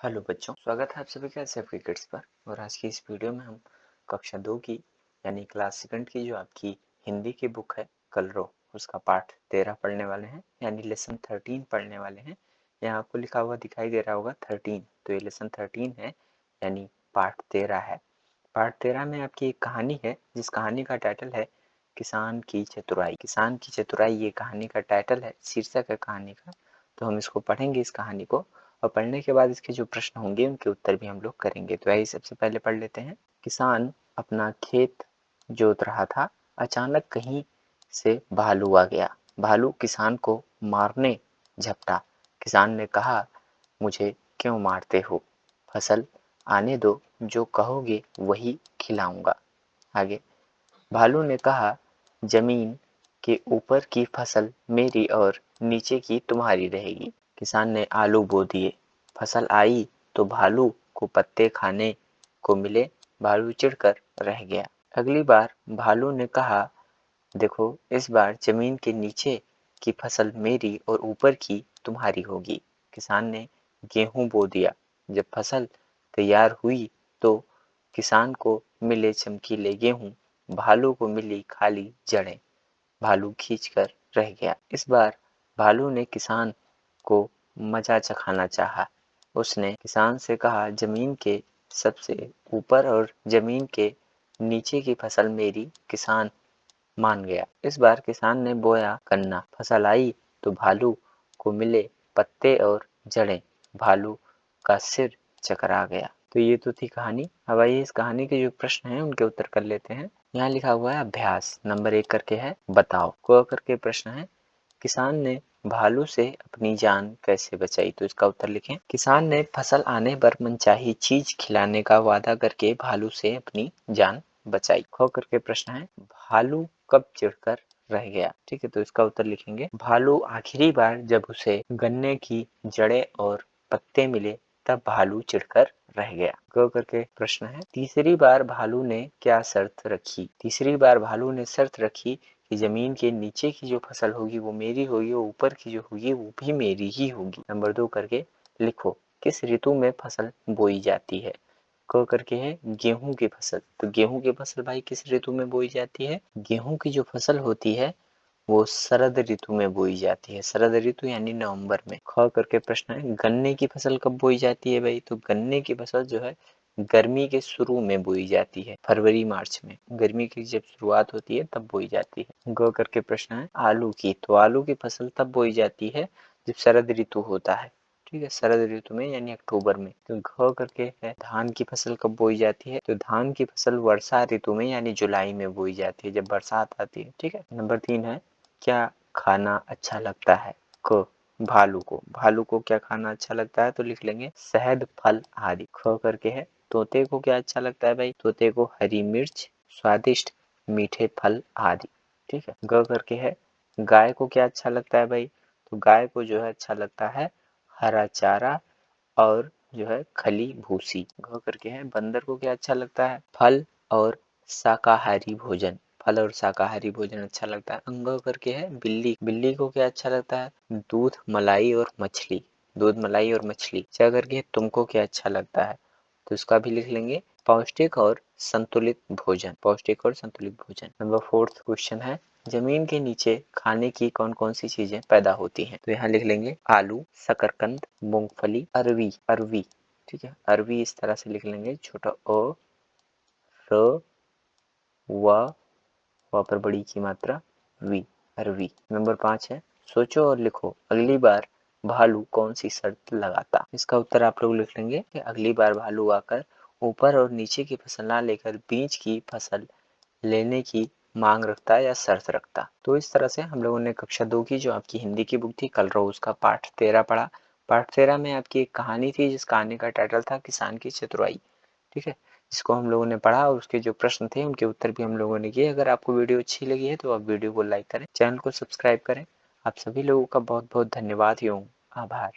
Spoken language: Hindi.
हेलो बच्चों, स्वागत है आप सभी का सेफ्टी किड्स पर। और आज की इस वीडियो में हम कक्षा 2 की यानी क्लास सेकंड की जो आपकी हिंदी की बुक है कलरो, उसका पाठ 13 पढ़ने वाले हैं, यानी लेसन 13 पढ़ने वाले हैं। यहाँ आपको लिखा हुआ दिखाई दे रहा होगा 13, तो ये लेसन 13 है यानी पाठ 13 है। पाठ 13 में आपकी एक कहानी है जिस कहानी का टाइटल है किसान की चतुराई। किसान की चतुराई ये कहानी का टाइटल है, शीर्षक है कहानी का। तो हम इसको पढ़ेंगे इस कहानी को, और पढ़ने के बाद इसके जो प्रश्न होंगे उनके उत्तर भी हम लोग करेंगे। तो आइए सबसे पहले पढ़ लेते हैं। किसान अपना खेत जोत रहा था, अचानक कहीं से भालू आ गया। भालू किसान को मारने झपटा। किसान ने कहा, मुझे क्यों मारते हो? फसल आने दो, जो कहोगे वही खिलाऊंगा। आगे भालू ने कहा, जमीन के ऊपर की फसल मेरी और नीचे की तुम्हारी रहेगी। किसान ने आलू बो दिए। फसल आई तो भालू को पत्ते खाने को मिले। भालू चिढ़कर रह गया। अगली बार भालू ने कहा, देखो इस बार जमीन के नीचे की फसल मेरी और ऊपर की तुम्हारी होगी। किसान ने गेहूं बो दिया। जब फसल तैयार हुई तो किसान को मिले चमकीले गेहूं, भालू को मिली खाली जड़ें। भालू खींचकर रह गया। इस बार भालू ने किसान को मजा चखाना चाहा। उसने किसान से कहा, जमीन के सबसे ऊपर और जमीन के नीचे की फसल मेरी। किसान मान गया। इस बार किसान ने बोया गन्ना। फसल आई तो भालू को मिले पत्ते और जड़ें। भालू का सिर चकरा गया। तो ये तो थी कहानी। अब आइए इस कहानी के जो प्रश्न हैं उनके उत्तर कर लेते हैं। यहाँ लिखा हुआ है अभ्यास नंबर 1 करके है, बताओ। क करके प्रश्न है, किसान ने भालू से अपनी जान कैसे बचाई? तो इसका उत्तर लिखें। किसान ने फसल आने पर मनचाही चीज खिलाने का वादा करके भालू से अपनी जान बचाई। ख करके प्रश्न है, भालू कब चिढ़कर रह गया? ठीक है, तो इसका उत्तर लिखेंगे। भालू आखिरी बार जब उसे गन्ने की जड़ें और पत्ते मिले तब भालू चिढ़कर रह गया। ग करके प्रश्न है, तीसरी बार भालू ने क्या शर्त रखी? तीसरी बार भालू ने शर्त रखी कि जमीन के नीचे की जो फसल होगी वो मेरी होगी और ऊपर की जो होगी वो भी मेरी ही होगी। नंबर 2 करके लिखो, किस ऋतु में फसल बोई जाती है? क करके है गेहूं की फसल। तो गेहूं की फसल भाई किस ऋतु में बोई जाती है? गेहूं की जो फसल होती है वो शरद ऋतु में बोई जाती है। शरद ऋतु यानी नवंबर में। ख करके प्रश्न है, गन्ने की फसल कब बोई जाती है भाई? तो गन्ने की फसल जो है गर्मी के शुरू में बोई जाती है, फरवरी मार्च में। गर्मी की जब शुरुआत होती है तब बोई जाती है। ग करके प्रश्न है आलू की। तो आलू की फसल तब बोई जाती है जब शरद ऋतु होता है। ठीक है, शरद ऋतु में यानी अक्टूबर में। तो घ करके है धान की फसल कब बोई जाती है? तो धान की फसल वर्षा ऋतु में यानी जुलाई में बोई जाती है, जब बरसात आती है। ठीक है। नंबर 3 है, क्या खाना अच्छा लगता है? क भालू को। भालू को क्या खाना अच्छा लगता है? तो लिख लेंगे शहद, फल आदि। ख करके है तोते को क्या अच्छा लगता है भाई? तोते को हरी मिर्च, स्वादिष्ट मीठे फल आदि। ठीक है। ग करके है गाय को क्या अच्छा लगता है भाई? तो गाय को जो है अच्छा लगता है हरा चारा और जो है खली भूसी। घ करके है बंदर को क्या अच्छा लगता है? फल और शाकाहारी भोजन। फल और शाकाहारी भोजन अच्छा लगता है। अंग करके है बिल्ली। बिल्ली को क्या अच्छा लगता है? दूध, मलाई और मछली। दूध, मलाई और मछली। च करके तुमको क्या अच्छा लगता है? तो इसका भी लिख लेंगे पौष्टिक और संतुलित भोजन। पौष्टिक और संतुलित भोजन। नंबर 4 क्वेश्चन है, जमीन के नीचे खाने की कौन कौन सी चीजें पैदा होती हैं? तो यहाँ लिख लेंगे आलू, शकरकंद, मूंगफली, अरवी। अरवी, ठीक है, अरवी इस तरह से लिख लेंगे, छोटा ओ, र, व पर बड़ी की मात्रा वी, अरवी। नंबर 5 है, सोचो और लिखो, अगली बार भालू कौन सी शर्त लगाता? इसका उत्तर आप लोग लिख लेंगे कि अगली बार भालू आकर ऊपर और नीचे की फसल ना लेकर बीच की फसल लेने की मांग रखता या शर्त रखता। तो इस तरह से हम लोगों ने कक्षा 2 की जो आपकी हिंदी की बुक थी कलरव, उसका पाठ 13 पढ़ा। पाठ 13 में आपकी एक कहानी थी जिस कहानी का टाइटल था किसान की चतुराई। ठीक है, जिसको हम लोगों ने पढ़ा और उसके जो प्रश्न थे उनके उत्तर भी हम लोगों ने किए। अगर आपको वीडियो अच्छी लगी है तो आप वीडियो को लाइक करें, चैनल को सब्सक्राइब करें। आप सभी लोगों का बहुत बहुत धन्यवाद एवं आभार।